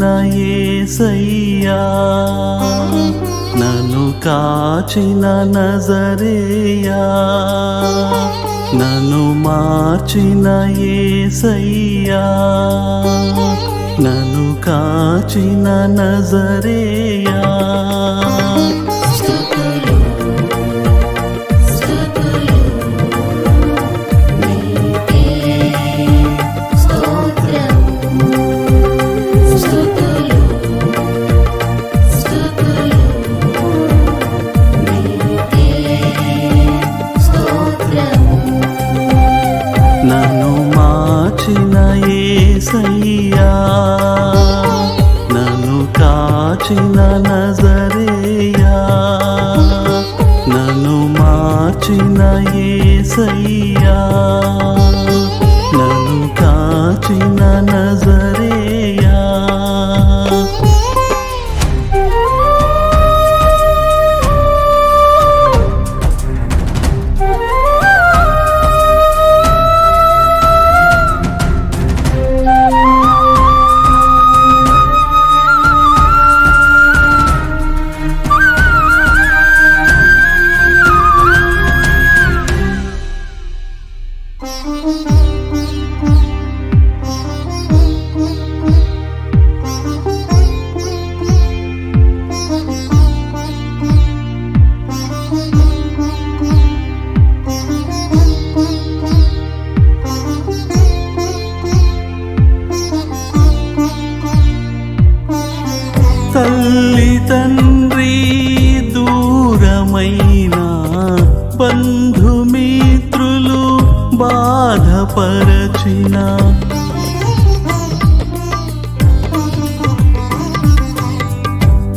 మార్చిన యేసయ్యా, నన్ను కాచిన నజరేయా, నన్ను మార్చిన యేసయ్యా, నన్ను కాచిన నజరేయా. నన్ను మార్చిన యేసయ్యా, నన్ను కాచిన నజరేయా, నన్ను మార్చిన యేసయ్యా, నన్ను కాచిన నజరేయా. తల్లి తండ్రి దూరమైన బంధుమిత్రులు బాధపరచిన,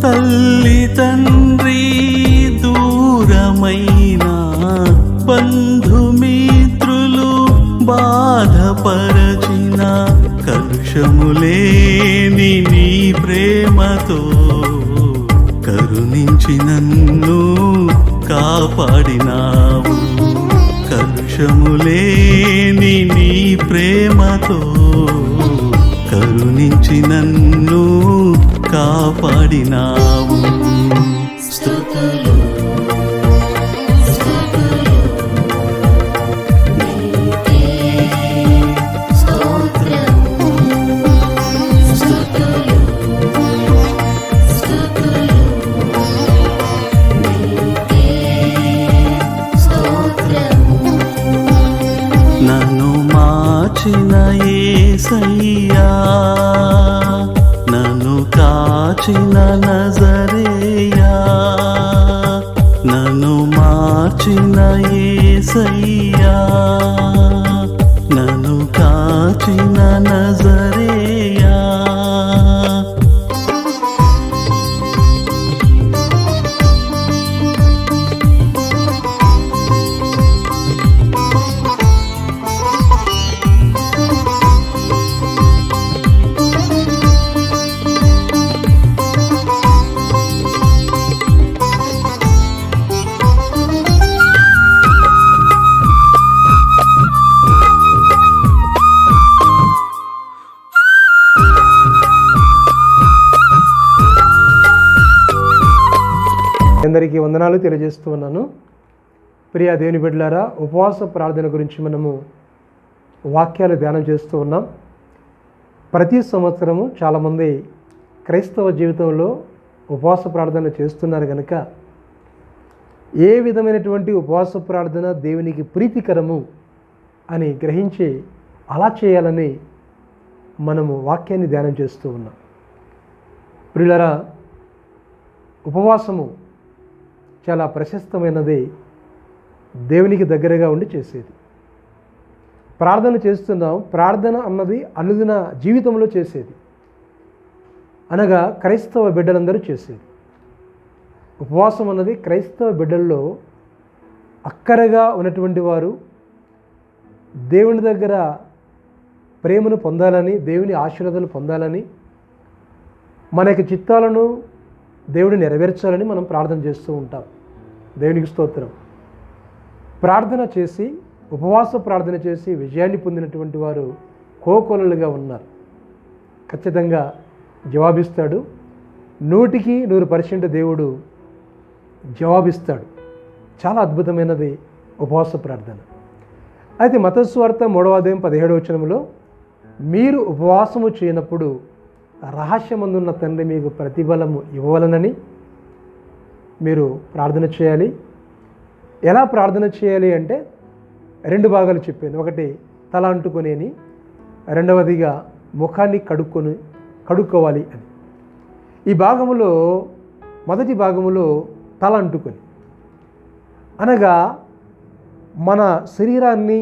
తల్లి తండ్రి దూరమైన బంధుమిత్రులు బాధపరచిన, కలుషములేని నీ ప్రేమతో కరుణించి నన్ను కాపాడినావు. కలుషములేని నీ ప్రేమతో కరుణించి నన్ను కాపాడినావు. స్తుతులు నన్ను మార్చిన యేసయ్యా, నన్ను కాచిన నజరేయా, నన్ను మార్చిన యేసయ్యా, నన్ను కాచిన నజరేయా. అందరికీ వందనాలు తెలియజేస్తూ ఉన్నాను. ప్రియ దేవుని బిడ్డలారా, ఉపవాస ప్రార్థన గురించి మనము వాక్యాలు ధ్యానం చేస్తూ ఉన్నాం. ప్రతి సంవత్సరము చాలామంది క్రైస్తవ జీవితంలో ఉపవాస ప్రార్థన చేస్తున్నారు కనుక ఏ విధమైనటువంటి ఉపవాస ప్రార్థన దేవునికి ప్రీతికరము అని గ్రహించి అలా చేయాలని మనము వాక్యాన్ని ధ్యానం చేస్తూ ఉన్నాం. ప్రియులారా, ఉపవాసము చాలా ప్రశస్తమైనది, దేవునికి దగ్గరగా ఉండి చేసేది. ప్రార్థన చేస్తున్నాం, ప్రార్థన అన్నది అనుదిన జీవితంలో చేసేది, అనగా క్రైస్తవ బిడ్డలందరూ చేసేది. ఉపవాసం అన్నది క్రైస్తవ బిడ్డల్లో అక్కరగా ఉన్నటువంటి వారు దేవుని దగ్గర ప్రేమను పొందాలని, దేవుని ఆశీర్వాదాలు పొందాలని, మన యొక్క చిత్తాలను దేవుడు నెరవేర్చాలని మనం ప్రార్థన చేస్తూ ఉంటాం. దేవునికి స్తోత్రం. ప్రార్థన చేసి, ఉపవాస ప్రార్థన చేసి విజయాన్ని పొందినటువంటి వారు కోకొలలుగా ఉన్నారు. ఖచ్చితంగా జవాబిస్తాడు. 100% దేవుడు జవాబిస్తాడు. చాలా అద్భుతమైనది ఉపవాస ప్రార్థన. అయితే మత్తయి సువార్త 3వ అధ్యాయం 17వ వచనంలో, మీరు ఉపవాసము చేయనప్పుడు రహస్యమందున్న తండ్రి మీకు ప్రతిఫలము ఇవ్వవలనని మీరు ప్రార్థన చేయాలి. ఎలా ప్రార్థన చేయాలి అంటే 2 భాగాలు చెప్పాను. ఒకటి తల అంటుకొని అని, రెండవదిగా ముఖాన్ని కడుక్కోవాలి అని. ఈ భాగములో మొదటి భాగములో తల అంటుకొని అనగా మన శరీరాన్ని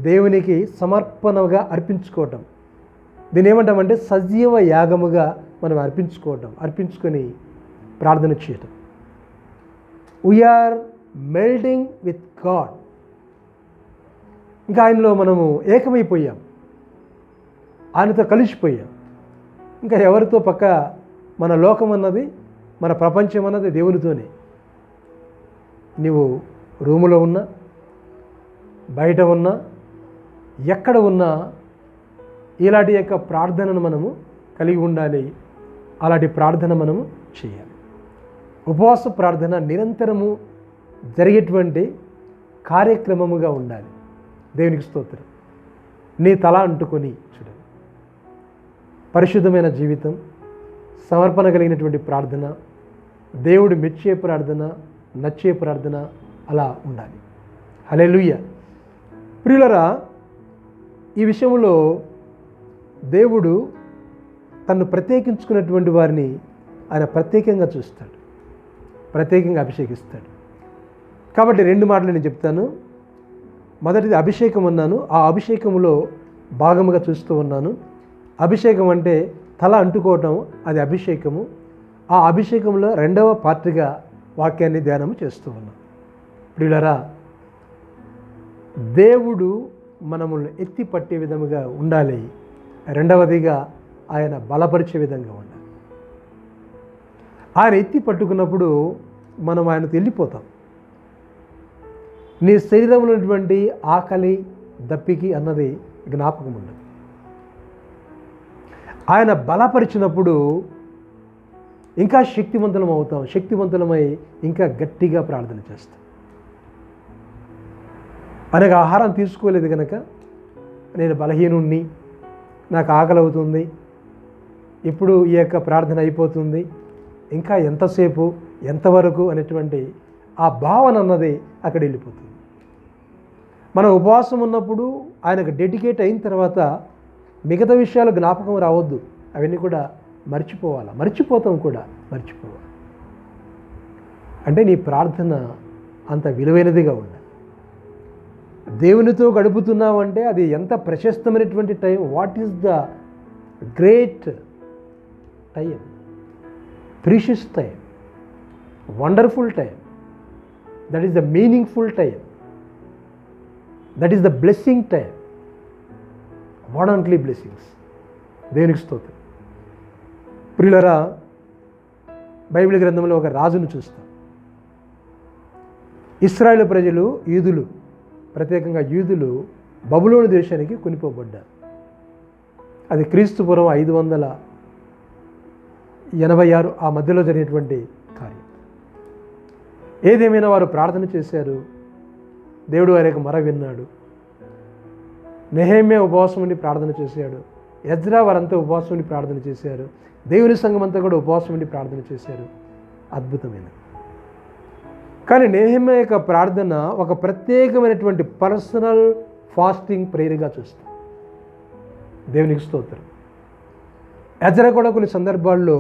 దేవునికి సమర్పణగా అర్పించుకోవటం. దీన్ని ఏమంటామంటే సజీవ యాగముగా మనం అర్పించుకొని ప్రార్థన చేయటం. We're melting with God. ఇంకా ఆయనలో మనము ఏకమైపోయాం, ఆయనతో కలిసిపోయాం. ఇంకా ఎవరితో పక్క మన లోకం అన్నది, మన ప్రపంచం అన్నది దేవునితోనే. నీవు రూములో ఉన్నా, బయట ఉన్నా, ఎక్కడ ఉన్నా ఇలాంటి యొక్క ప్రార్థనను మనము కలిగి ఉండాలి. అలాంటి ప్రార్థన మనము చేయాలి. ఉపవాస ప్రార్థన నిరంతరము జరిగేటువంటి కార్యక్రమముగా ఉండాలి. దేవునికి స్తోత్రం. నీ తల అంటుకొని చూడండి. పరిశుద్ధమైన జీవితం, సమర్పణ కలిగినటువంటి ప్రార్థన, దేవుడు మెచ్చే ప్రార్థన, నచ్చే ప్రార్థన అలా ఉండాలి. హల్లెలూయా. ప్రియులరా, ఈ విషయంలో దేవుడు తన్ను ప్రత్యేకించుకున్నటువంటి వారిని ఆయన ప్రత్యేకంగా చూస్తాడు, ప్రత్యేకంగా అభిషేకిస్తాడు. కాబట్టి 2 మాటలు నేను చెప్తాను. మొదటిది అభిషేకం అన్నాను. ఆ అభిషేకంలో భాగముగా చూస్తూ ఉన్నాను. అభిషేకం అంటే తల అంటుకోవటం, అది అభిషేకము. ఆ అభిషేకంలో 2వ పార్ట్గా వాక్యాన్ని ధ్యానము చేస్తూ ఉన్నాం. ప్రియులరా, దేవుడు మనములను ఎత్తి పట్టే విధముగా ఉండాలి. రెండవదిగా ఆయన బలపరిచే విధంగా ఉండాలి. ఆయన ఎత్తి పట్టుకున్నప్పుడు మనం ఆయనతో వెళ్ళిపోతాం. నీ శరీరంలో ఉన్నటువంటి ఆకలి, దప్పికి అన్నది జ్ఞాపకం ఉండదు. ఆయన బలపరిచినప్పుడు ఇంకా శక్తివంతులం అవుతాం. శక్తివంతులమై ఇంకా గట్టిగా ప్రార్థన చేస్తాం. మనకు ఆహారం తీసుకోలేదు కనుక నేను బలహీనుణ్ణి, నాకు ఆకలి అవుతుంది, ఇప్పుడు ఈ యొక్క ప్రార్థన అయిపోతుంది, ఇంకా ఎంతసేపు, ఎంతవరకు అనేటువంటి ఆ భావన అన్నది అక్కడ వెళ్ళిపోతుంది. మనం ఉపవాసం ఉన్నప్పుడు ఆయనకు డెడికేట్ అయిన తర్వాత మిగతా విషయాలు జ్ఞాపకం రావద్దు. అవన్నీ కూడా మర్చిపోతాం కూడా. అంటే నీ ప్రార్థన అంత విలువైనదిగా ఉండాలి. దేవునితో గడుపుతున్నావంటే అది ఎంత ప్రశస్తమైనటువంటి time. What is the great time, precious time, wonderful time. That is the meaningful time. That is the blessing time. Abundantly blessings. దేవునికి స్తోత్రం. ప్రియులరా, బైబిల్ గ్రంథంలో ఒక రాజును చూస్తాం. ఇశ్రాయేలు ప్రజలు, యూదులు, ప్రత్యేకంగా యూదులు బబులోను దేశానికి కొనిపోబడ్డారు. అది క్రీస్తుపూర్వం 586 ఆ మధ్యలో జరిగినటువంటి కార్యం. ఏదేమైనా వారు ప్రార్థన చేశారు. దేవుడు వారి యొక్క మొర విన్నాడు. నెహెమ్యా ఉపవాసం ఉండి ప్రార్థన చేశాడు. ఎజ్రా వారంతా ఉపవాసం ఉండి ప్రార్థన చేశారు. దేవుని సంఘం అంతా కూడా ఉపవాసం ఉండి ప్రార్థన చేశారు. అద్భుతమైనది. కానీ నెహెమ్యా యొక్క ప్రార్థన ఒక ప్రత్యేకమైనటువంటి పర్సనల్ ఫాస్టింగ్ ప్రేయర్గా చూస్తాం. దేవునికి స్తోత్రం. ఎజ్రా కూడా కొన్ని సందర్భాల్లో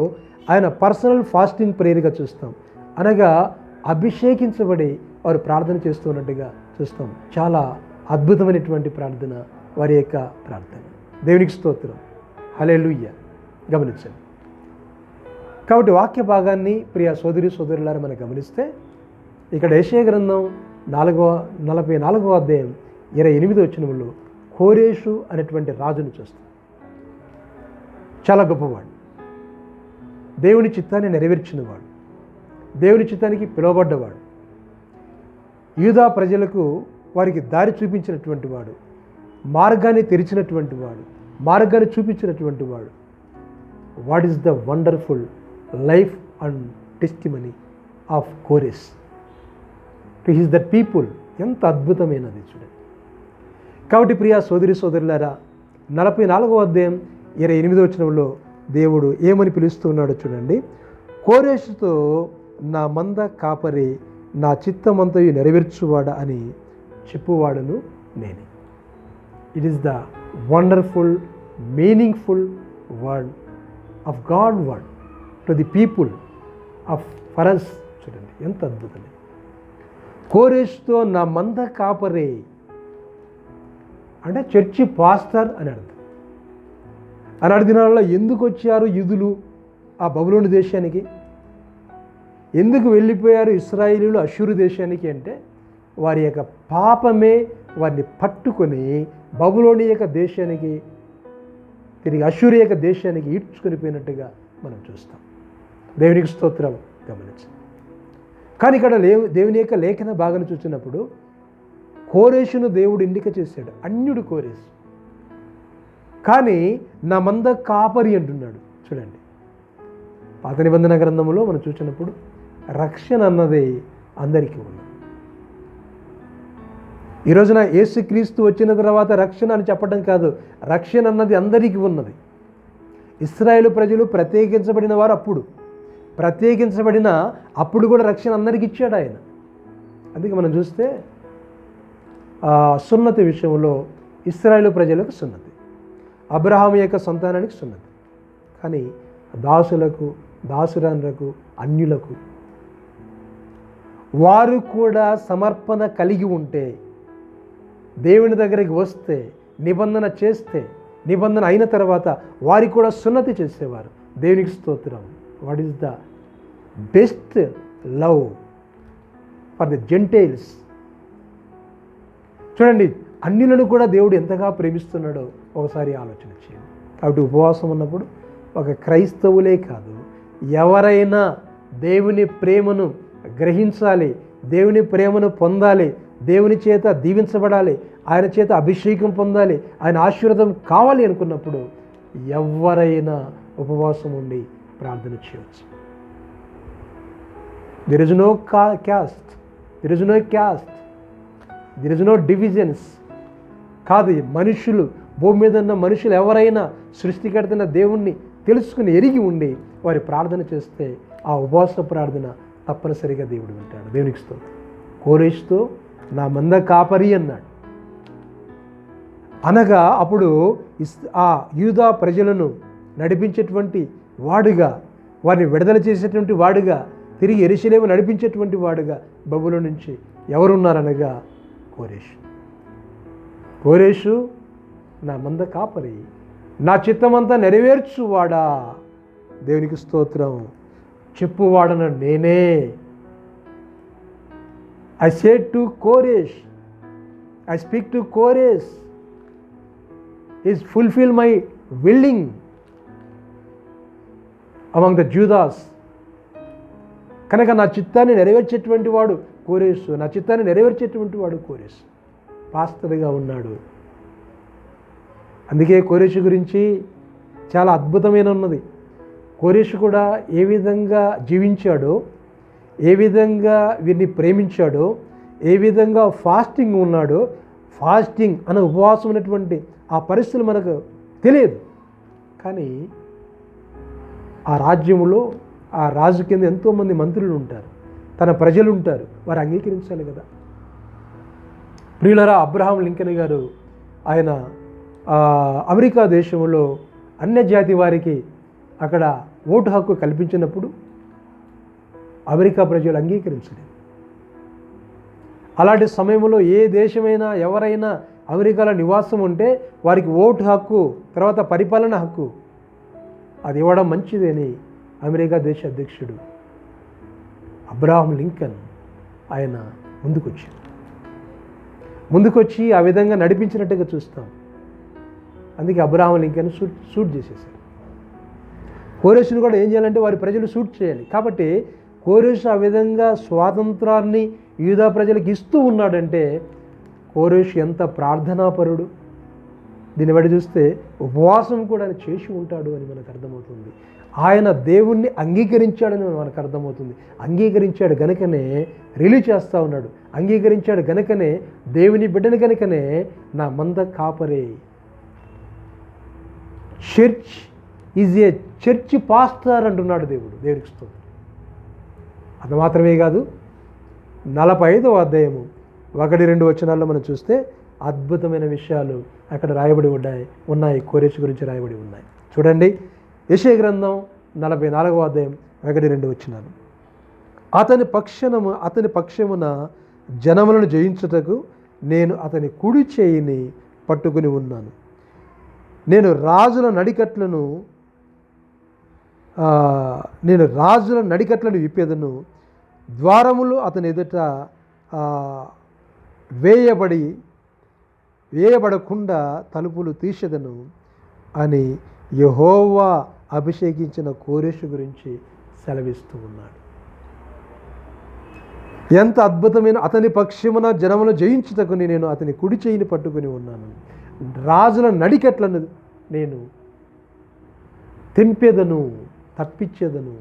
ఆయన పర్సనల్ ఫాస్టింగ్ ప్రేయర్గా చూస్తాం. అనగా అభిషేకించబడి వారు ప్రార్థన చేస్తున్నట్టుగా చూస్తాం. చాలా అద్భుతమైనటువంటి ప్రార్థన వారి యొక్క ప్రార్థన. దేవునికి స్తోత్రం. హల్లెలూయా. గమనించండి. కాబట్టి వాక్య భాగాన్ని ప్రియ సోదరులారా మనం గమనిస్తే ఇక్కడ యెషయా గ్రంథం 44వ అధ్యాయం 28వ వచనంలో కోరేషు అనేటువంటి రాజును చూస్తాం. చాలా గొప్పవాడు, దేవుని చిత్తాన్ని నెరవేర్చినవాడు, దేవుని చిత్తానికి పిలువబడ్డవాడు, యూదా ప్రజలకు వారికి దారి చూపించినటువంటి వాడు, మార్గాన్ని తెరిచినటువంటి వాడు, మార్గాన్ని చూపించినటువంటి వాడు. What is the wonderful life and testimony of Kores to his that people. ఎంత అద్భుతమైనది చూడండి. కాబట్టి ప్రియా సోదరి సోదరులారా, 44వ అధ్యాయం 28వ వచనంలో దేవుడు ఏమని పిలుస్తూ ఉన్నాడో చూడండి. కోరెషుతో నా మంద కాపరి, నా చిత్తమంతయు నెరవేర్చువాడా అని చెప్పువాడను నేనే. It is the wonderful meaningful word of God word to the people of ఫరస్. చూడండి ఎంత అద్భుతమే. కోరెషుతో నా మంద కాపరే అంటే చర్చి పాస్టర్ అని అర్థం. ఆనాటి దినాల్లో ఎందుకు వచ్చారు యూదులు ఆ బబులోను దేశానికి, ఎందుకు వెళ్ళిపోయారు ఇశ్రాయేలీయులు అష్షూరు దేశానికి అంటే వారి యొక్క పాపమే వారిని పట్టుకొని బబులోని యొక్క దేశానికి, తిరిగి అష్షూరు యొక్క దేశానికి ఈడ్చుకొని పోయినట్టుగా మనం చూస్తాం. దేవునికి స్తోత్రం. గమనించండి. కానీ ఇక్కడ దేవుని యొక్క లేఖన భాగాన్ని చూసినప్పుడు కోరెషును దేవుడు ఎన్నిక చేశాడు, అన్యుడు కోరెషు. కానీ నా మంద కాపరి అంటున్నాడు. చూడండి, పాత నిబంధన గ్రంథంలో మనం చూసినప్పుడు రక్షణ అన్నది అందరికీ ఉన్నది. ఈ రోజున యేసుక్రీస్తు వచ్చిన తర్వాత రక్షణ అని చెప్పడం కాదు, రక్షణ అన్నది అందరికీ ఉన్నది. ఇశ్రాయేలు ప్రజలు ప్రత్యేకించబడిన వారు, ప్రత్యేకించబడిన అప్పుడు కూడా రక్షణ అందరికీ ఇచ్చాడు ఆయన. అందుకే మనం చూస్తే సున్నతి విషయంలో ఇశ్రాయేలు ప్రజలకు సున్నతి, అబ్రహాము యొక్క సంతానానికి సున్నతి. కానీ దాసులకు, దాసురాన్లకు, అన్యులకు వారు కూడా సమర్పణ కలిగి ఉంటే, దేవుని దగ్గరికి వస్తే, నిబంధన చేస్తే, నిబంధన అయిన తర్వాత వారికి కూడా సున్నతి చేసేవారు. దేవునికి స్తోత్రం. What is the best love for the Gentiles. చూడండి, అన్యులను కూడా దేవుడు ఎంతగా ప్రేమిస్తున్నాడో ఒకసారి ఆలోచన చేయండి. కాబట్టి ఉపవాసం ఉన్నప్పుడు ఒక క్రైస్తవులే కాదు, ఎవరైనా దేవుని ప్రేమను గ్రహించాలి, దేవుని ప్రేమను పొందాలి, దేవుని చేత దీవించబడాలి, ఆయన చేత అభిషేకం పొందాలి, ఆయన ఆశీర్వాదం కావాలి అనుకున్నప్పుడు ఎవరైనా ఉపవాసం ఉండి ప్రార్థన చేయవచ్చు. There is no caste, there is no caste, there is no divisions. కాదు, మనుషులు, భూమి మీద ఉన్న మనుషులు ఎవరైనా సృష్టికర్తైన దేవుణ్ణి తెలుసుకుని ఎరిగి ఉండి వారి ప్రార్థన చేస్తే ఆ ఉపవాస ప్రార్థన తప్పనిసరిగా దేవుడు వింటాడు. దేవునికి స్తోత్రం. కోరెషుతో నా మంద కాపరి అన్నాడు. అనగా అప్పుడు ఆ యూదా ప్రజలను నడిపించేటువంటి వాడుగా, వారిని విడుదల చేసేటువంటి వాడుగా, తిరిగి యెరూషలేము నడిపించేటువంటి వాడుగా బబులోను నుంచి ఎవరున్నారనగా కోరెషు. కోరెషు నా మంద కాపరి, నా చిత్తమంతా నెరవేర్చువాడా. దేవునికి స్తోత్రం. చెప్పువాడన నేనే. I said to Koresh, I speak to Koresh, is fulfill my willing among the Judas. కనుక నా చిత్తాన్ని నెరవేర్చేటువంటి వాడు కోరెషు, నా చిత్తాన్ని నెరవేర్చేటువంటి వాడు కోరెషు పాస్టర్గా ఉన్నాడు. అందుకే కోరెషు గురించి చాలా అద్భుతమైన ఉన్నది. కోరెషు కూడా ఏ విధంగా జీవించాడో, ఏ విధంగా వీరిని ప్రేమించాడో, ఏ విధంగా ఫాస్టింగ్ ఉన్నాడో, ఫాస్టింగ్ అనే ఉపవాసం ఉన్నటువంటి ఆ పరిస్థితులు మనకు తెలియదు. కానీ ఆ రాజ్యంలో ఆ రాజు కింద ఎంతోమంది మంత్రులు ఉంటారు, తన ప్రజలు ఉంటారు, వారు అంగీకరించాలి కదా. ప్రియులరా, అబ్రహాం లింకన్ గారు ఆయన అమెరికా దేశంలో అన్య జాతి వారికి అక్కడ ఓటు హక్కు కల్పించినప్పుడు అమెరికా ప్రజలు అంగీకరించలేదు. అలాంటి సమయంలో ఏ దేశమైనా ఎవరైనా అమెరికాలో నివాసం ఉంటే వారికి ఓటు హక్కు, తర్వాత పరిపాలన హక్కు అది ఇవ్వడం మంచిదని అమెరికా దేశ అధ్యక్షుడు అబ్రహాం లింకన్ ఆయన ముందుకొచ్చి ఆ విధంగా నడిపించినట్టుగా చూస్తాం. అందుకే అబ్రహాం లింకన్ షూట్ చేసేసారు. కోరెషును కూడా ఏం చేయాలంటే వారి ప్రజలు షూట్ చేయాలి. కాబట్టి కోరెషు ఆ విధంగా స్వాతంత్రాన్ని యూదా ప్రజలకు ఇస్తూ ఉన్నాడంటే కోరెషు ఎంత ప్రార్థనాపరుడు, దీన్ని బట్టి చూస్తే ఉపవాసం కూడా ఆయన చేసి ఉంటాడు అని మనకు అర్థమవుతుంది. ఆయన దేవుణ్ణి అంగీకరించాడని మనకు అర్థమవుతుంది. అంగీకరించాడు గనుకనే రిలీజ్ చేస్తూ ఉన్నాడు. అంగీకరించాడు గనుకనే దేవుని బిడ్డని గనుకనే నా మంద కాపరే. Church is a church pastor అంటున్నాడు దేవుడికి స్తోత్రం. అది మాత్రమే కాదు, 45వ అధ్యాయము 1-2 వచనాల్లో మనం చూస్తే అద్భుతమైన విషయాలు అక్కడ రాయబడి ఉన్నాయి. కోరేషు గురించి రాయబడి ఉన్నాయి. చూడండి, యెషయా గ్రంథం 44వ అధ్యాయం 1-2 వచనాలు. అతని పక్షమున జనములను జయించుటకు నేను అతని కుడి చేయిని పట్టుకుని ఉన్నాను. నేను రాజుల నడికట్లను విప్పేదను. ద్వారములు అతని ఎదుట వేయబడకుండా తలుపులు తీసేదను అని యెహోవా అభిషేకించిన కోరేషు గురించి సెలవిస్తూ ఉన్నాడు. ఎంత అద్భుతమైన! అతని పక్షమున జనములు జయించుటకు నేను అతని కుడి చేయిని పట్టుకుని ఉన్నాను. రాజుల నడికట్లను నేను తెంపేదను, తప్పించేదను.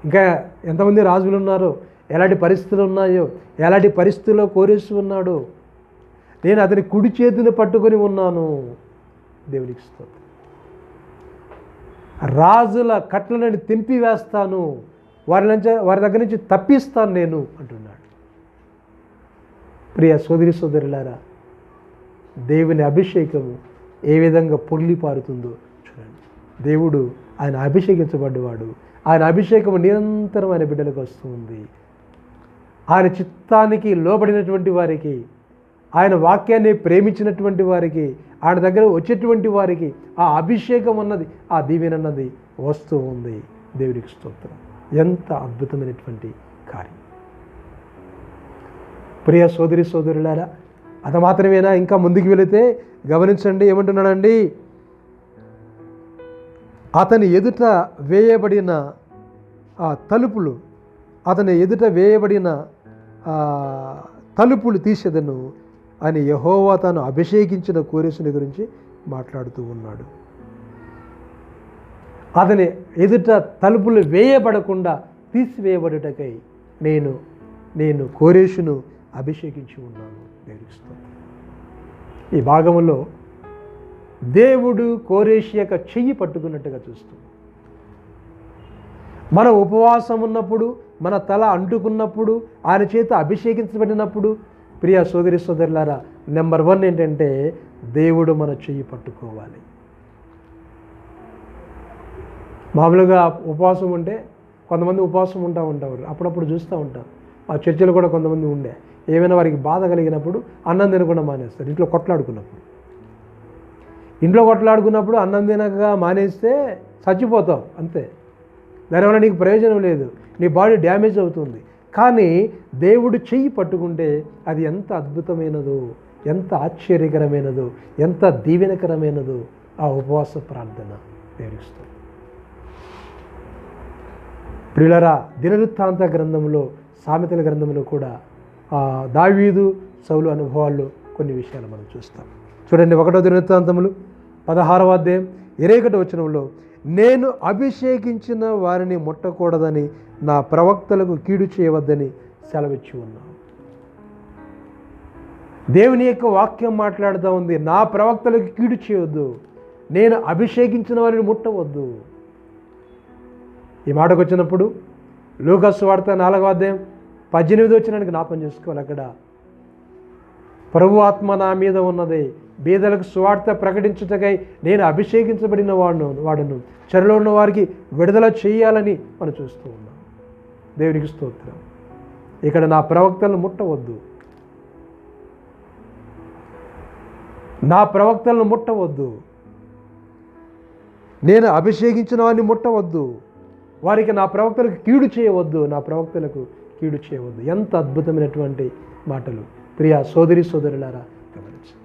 ఇంకా ఎంతమంది రాజులు ఉన్నారో, ఎలాంటి పరిస్థితులు ఉన్నాయో, ఎలాంటి పరిస్థితుల్లో కోరేసు ఉన్నాడో. నేను అతని కుడి చేతిని పట్టుకొని ఉన్నాను. దేవునికి స్తోత్రం. రాజుల కట్లను తెంపి వేస్తాను, వారి దగ్గర నుంచి తప్పిస్తాను నేను అంటున్నాడు. ప్రియ సోదరి సోదరులారా, దేవుని అభిషేకము ఏ విధంగా పొర్లి పారుతుందో చూడండి. దేవుడు ఆయన అభిషేకించబడ్డవాడు. ఆయన అభిషేకము నిరంతరం ఆయన బిడ్డలకు వస్తూ ఉంది. ఆయన చిత్తానికి లోబడినటువంటి వారికి, ఆయన వాక్యాన్ని ప్రేమించినటువంటి వారికి, ఆయన దగ్గర వచ్చేటువంటి వారికి ఆ అభిషేకం అన్నది, ఆ దీవెన అన్నది వస్తూ ఉంది. దేవునికి స్తోత్రం. ఎంత అద్భుతమైనటువంటి కార్యం! ప్రియ సోదరి సోదరులారా, అది మాత్రమేనా? ఇంకా ముందుకు వెళితే గమనించండి, ఏమంటున్నాడండి? అతని ఎదుట వేయబడిన తలుపులు తీసేదను అని యెహోవా తాను అభిషేకించిన కోరేసుని గురించి మాట్లాడుతూ ఉన్నాడు. అతని ఎదుట తలుపులు వేయబడకుండా తీసివేయబడుటకై నేను కోరేషును అభిషేకించి ఉన్నాను. ఈ భాగంలో దేవుడు కోరేషు యొక్క చెయ్యి పట్టుకున్నట్టుగా చూస్తాం. మన ఉపవాసం ఉన్నప్పుడు, మన తల అంటుకున్నప్పుడు, ఆయన చేత అభిషేకించబడినప్పుడు, ప్రియ సోదరి సోదరులారా, నెంబర్ 1 ఏంటంటే దేవుడు మన చెయ్యి పట్టుకోవాలి. మామూలుగా ఉపవాసం ఉంటే కొంతమంది ఉపవాసం ఉంటారు. అప్పుడప్పుడు చూస్తూ ఉంటాం. ఆ చర్చలు కూడా కొంతమంది ఉండే, ఏమైనా వారికి బాధ కలిగినప్పుడు అన్నం తినకుండా మానేస్తారు. ఇంట్లో కొట్లాడుకున్నప్పుడు అన్నం తినక మానేస్తే చచ్చిపోతావు అంతే. దానివల్ల నీకు ప్రయోజనం లేదు, నీ బాడీ డ్యామేజ్ అవుతుంది. కానీ దేవుడు చెయ్యి పట్టుకుంటే అది ఎంత అద్భుతమైనదో, ఎంత ఆశ్చర్యకరమైనదో, ఎంత దీవెనకరమైనదో ఆ ఉపవాస ప్రార్థన తెలుస్తుంది. ప్రియులారా, దినవృత్తాంత గ్రంథంలో, సామెతల గ్రంథంలో కూడా దావీదు సౌలు అనుభవాల్లో కొన్ని విషయాలు మనం చూస్తాం. చూడండి, 1వ దినవృత్తాంతములు 16వ అధ్యాయం 21వ వచనంలో, నేను అభిషేకించిన వారిని ముట్టకూడదని నా ప్రవక్తలకు కీడు చేయవద్దని సెలవిచ్చి ఉన్నాను. దేవుని యొక్క వాక్యం మాట్లాడుతూ ఉంది, నా ప్రవక్తలకు కీడు చేయవద్దు, నేను అభిషేకించిన వారిని ముట్టవద్దు. ఈ మాటకు వచ్చినప్పుడు లూకా సువార్త 4వ అధ్యాయం 18వ వచనానికి జ్ఞాపకం చేసుకోవాలి. అక్కడ ప్రభు ఆత్మ నా మీద ఉన్నది, బీదలకు సువార్త ప్రకటించుటకై నేను అభిషేకించబడిన వాడును, చెరలో ఉన్న వారికి విడుదల చేయాలని మనం చూస్తూ ఉన్నాం. దేవునికి స్తోత్రం. ఇక్కడ నా ప్రవక్తలను ముట్టవద్దు, నేను అభిషేకించిన వారిని ముట్టవద్దు, వారికి నా ప్రవక్తలకు కీడు చేయవద్దు. ఎంత అద్భుతమైనటువంటి మాటలు! ప్రియ సోదరి సోదరులారా, గమనించండి.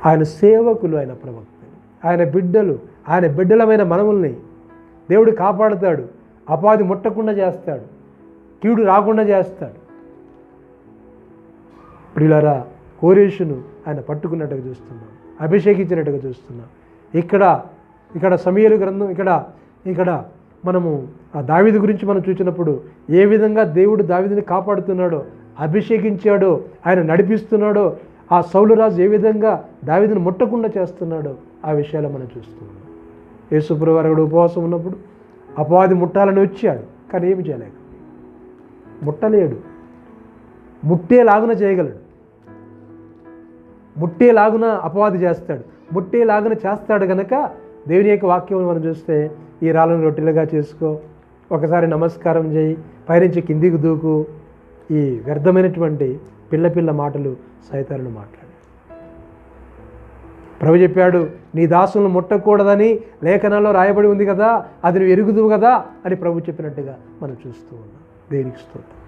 ఆయన సేవకులు, ఆయన ప్రవక్తలు, ఆయన బిడ్డలమైన మనముల్ని దేవుడు కాపాడుతాడు. అపాధి ముట్టకుండా చేస్తాడు, కీడు రాకుండా చేస్తాడు. ప్రియులారా, కోరేషును ఆయన పట్టుకున్నట్టుగా చూస్తున్నాం, అభిషేకించినట్టుగా చూస్తున్నాం. ఇక్కడ సమూయేలు గ్రంథం ఇక్కడ మనము ఆ దావీదు గురించి మనం చూసినప్పుడు ఏ విధంగా దేవుడు దావీదుని కాపాడుతున్నాడో, అభిషేకించాడో, ఆయన నడిపిస్తున్నాడో, ఆ సౌలు రాజు ఏ విధంగా దావీదుని ముట్టకుండా చేస్తున్నాడో ఆ విషయాలు మనం చూస్తున్నాం. యేసుప్రభువు వారు ఉపవాసం ఉన్నప్పుడు అపవాది ముట్టాలని వచ్చాడు, కానీ ఏమి చేయలేక, ముట్టలేడు. ముట్టేలాగున చేయగలడు, ముట్టేలాగున అపవాది చేస్తాడు, ముట్టేలాగున చేస్తాడు కనుక దేవుని యొక్క వాక్యం మనం చూస్తే ఈ రాళ్ళను రొట్టెలుగా చేసుకో, ఒకసారి నమస్కారం చేయి, పైనుంచి కిందికి దూకు, ఈ వ్యర్థమైనటువంటి పిల్ల మాటలు సైతానుడు మాట్లాడు. ప్రభు చెప్పాడు, నీ దాసులను ముట్టకూడదని లేఖనాల్లో రాయబడి ఉంది కదా, అది నువ్వు ఎరుగుదువు కదా అని ప్రభు చెప్పినట్టుగా మనం చూస్తూ ఉన్నాం. దేవునికి స్తోత్రం.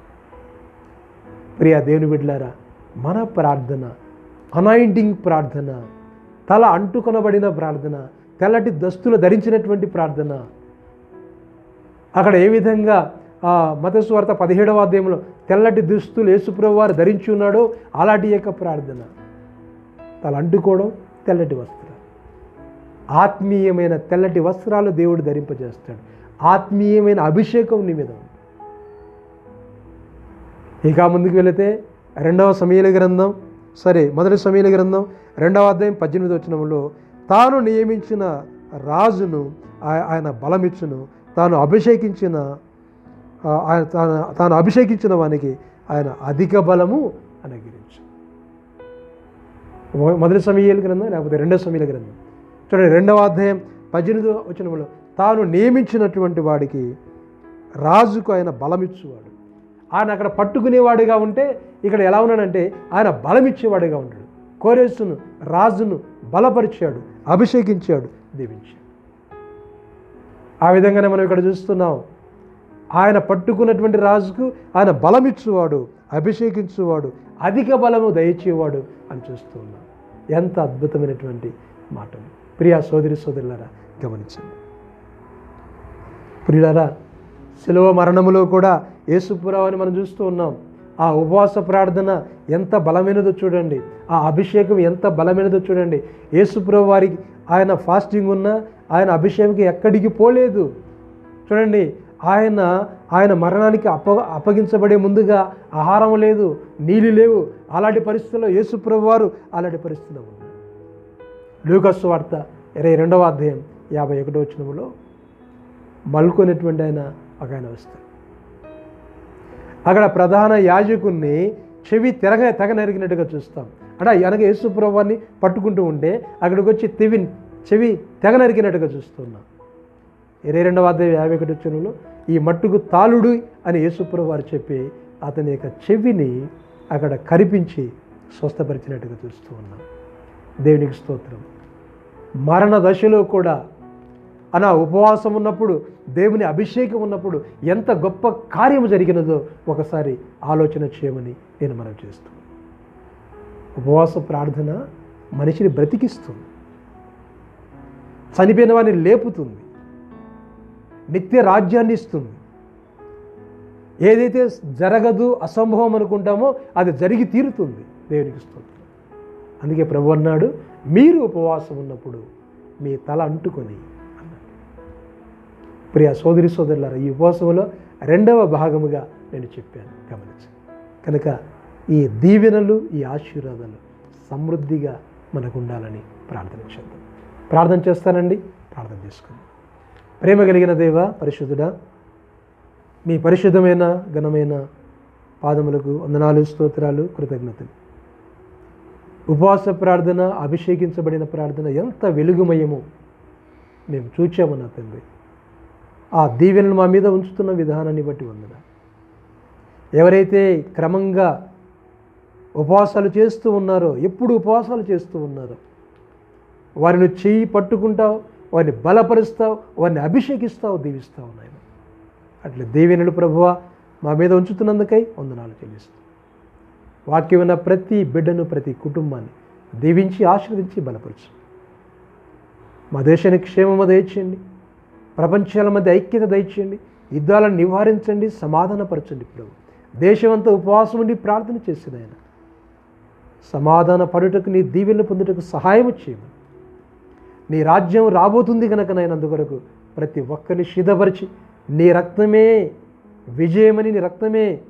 ప్రియా దేవుని బిడ్డలారా, మన ప్రార్థన అనాయింటింగ్ ప్రార్థన, తల అంటుకొనబడిన ప్రార్థన, తెల్లటి దుస్తులు ధరించినటువంటి ప్రార్థన. అక్కడ ఏ విధంగా మత్తయి సువార్త 17వ అధ్యాయంలో తెల్లటి దుస్తులు యేసుప్రభువు వారు ధరించి ఉన్నాడో అలాంటి యొక్క ప్రార్థన. తల అంటుకోవడం, తెల్లటి వస్త్రాలు, ఆత్మీయమైన తెల్లటి వస్త్రాలు దేవుడు ధరింపజేస్తాడు. ఆత్మీయమైన అభిషేకం నీ మీద ఉంది. ఇక ముందుకు వెళితే మొదటి సమూయేలు గ్రంథం 2వ అధ్యాయం 18వ వచనంలో తాను నియమించిన రాజును ఆయన బలమిచ్చును, తాను అభిషేకించిన వానికి ఆయన అధిక బలము అనుగ్రహించు. మొదటి సమూయేలు గ్రంథం లేకపోతే 2వ సమూయేలు గ్రంథం చూడండి, 2వ అధ్యాయం 18వ వచనంలో తాను నియమించినటువంటి వాడికి రాజుకు ఆయన బలమిచ్చేవాడు. ఆయన అక్కడ పట్టుకునేవాడిగా ఉంటే ఇక్కడ ఎలా ఉన్నాడంటే ఆయన బలమిచ్చేవాడిగా ఉంటాడు. కోరేసును రాజును బలపరిచాడు, అభిషేకించాడు, దీవించాడు. ఆ విధంగానే మనం ఇక్కడ చూస్తున్నాం. ఆయన పట్టుకున్నటువంటి రాజుకు ఆయన బలమిచ్చేవాడు, అభిషేకించేవాడు, అధిక బలము దయచేవాడు అని చూస్తూ ఉన్నాం. ఎంత అద్భుతమైనటువంటి మాటలు. ప్రియా సోదరులారా గమనించండి. ప్రియులారా, శిలువ మరణములో కూడా యేసుప్రభువుని మనం చూస్తూ ఉన్నాం. ఆ ఉపవాస ప్రార్థన ఎంత బలమైనదో చూడండి, ఆ అభిషేకం ఎంత బలమైనదో చూడండి. యేసుప్రభువు వారికి ఆయన ఫాస్టింగ్ ఉన్నా ఆయన అభిషేకం ఎక్కడికి పోలేదు. చూడండి, ఆయన మరణానికి అప్పగించబడే ముందుగా ఆహారం లేదు, నీళ్ళు లేవు. అలాంటి పరిస్థితుల్లో యేసుప్రభువు వారు అలాంటి పరిస్థితిలో ఉన్నారు. లూకా సువార్త 22వ అధ్యాయం 51వ వచనంలో మల్కొనేటువంటి ఆయన వస్తాడు. అక్కడ ప్రధాన యాజకుడిని చెవి తెగ నరికినట్టుగా చూస్తాం. అంటే అనగా యేసుప్రభువు వారిని పట్టుకుంటూ ఉంటే అక్కడికి వచ్చి చెవి తెగ నరికినట్టుగా చూస్తున్నాం. 22వ అధ్యాయం 51వ వచనంలో ఈ మట్టుకు తాళుడు అని యేసుప్రభువు వారు చెప్పి అతని యొక్క చెవిని అక్కడ కరిపించి స్వస్థపరిచినట్టుగా చూస్తూ ఉన్నాం. దేవునికి స్తోత్రం. మరణ దశలో కూడా అలా ఉపవాసం ఉన్నప్పుడు, దేవుని అభిషేకం ఉన్నప్పుడు ఎంత గొప్ప కార్యము జరిగినదో ఒకసారి ఆలోచన చేయమని నేను మనం చేస్తున్నాను. ఉపవాస ప్రార్థన మనిషిని బ్రతికిస్తుంది, చనిపోయిన వారిని లేపుతుంది, నిత్య రాజ్యాన్ని ఇస్తుంది. ఏదైతే జరగదు, అసంభవం అనుకుంటామో అది జరిగి తీరుతుంది. దేవునికి స్తోత్రం. అందుకే ప్రభు అన్నాడు, మీరు ఉపవాసం ఉన్నప్పుడు మీ తల అంటుకొని అన్నాడు. ప్రియ సోదరులారా, ఈ ఉపవాసంలో 2వ భాగముగా నేను చెప్పాను, గమనించండి. కనుక ఈ దీవెనలు, ఈ ఆశీర్వాదాలు సమృద్ధిగా మనకు ఉండాలని ప్రార్థన చేద్దాం. ప్రార్థన చేస్తానండి, ప్రార్థన చేసుకుందాం. ప్రేమ కలిగిన దేవ, పరిశుద్ధుడా, మీ పరిశుద్ధమైన ఘనమైన పాదములకు వందనాలు, స్తోత్రాలు, కృతజ్ఞతలు. ఉపవాస ప్రార్థన, అభిషేకించబడిన ప్రార్థన ఎంత వెలుగుమయమో మేము చూచాము నా తండ్రి. ఆ దీవెనలు మా మీద ఉంచుతున్న విధానాన్ని బట్టి వందనాలు. ఎవరైతే క్రమంగా ఉపవాసాలు చేస్తూ ఉన్నారో, ఎప్పుడు ఉపవాసాలు చేస్తూ ఉన్నారో, వారిని చెయ్యి పట్టుకుంటావు, వారిని బలపరుస్తావు, వారిని అభిషేకిస్తావు, దీవిస్తావు నాయన. అట్లా దీవెనలు ప్రభువా మా మీద ఉంచుతున్నందుకై వందనాలు చెల్లిస్తాం. వాక్యమైన ప్రతి బిడ్డను, ప్రతి కుటుంబాన్ని దీవించి ఆశీర్వదించి బలపరచు. మా దేశానికి క్షేమము దయచేయండి, ప్రపంచాల మధ్య ఐక్యత దయచేయండి, యుద్ధాలను నివారించండి, సమాధానపరచండి. ప్రభు దేశమంతా ఉపవాసం ఉండి ప్రార్థన చేసిన ఆయన సమాధాన పడుటకు, నీ దీవెనలు పొందుటకు సహాయం చేయమని, నీ రాజ్యం రాబోతుంది కనుక నాయన అందుకొరకు ప్రతి ఒక్కరిని సిద్ధపరిచి, నీ రక్తమే విజయమని, నీ రక్తమే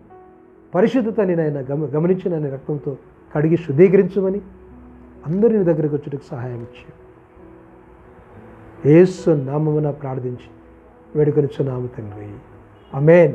పరిశుద్ధతని నాయన గమనించి నీ రక్తంతో కడిగి శుద్ధీకరించమని అందరి నీ దగ్గరకు వచ్చేటకు సహాయం ఇచ్చి యేసు నామమున ప్రార్థించి వేడుకొనిచున్నాము తండ్రి. ఆమేన్.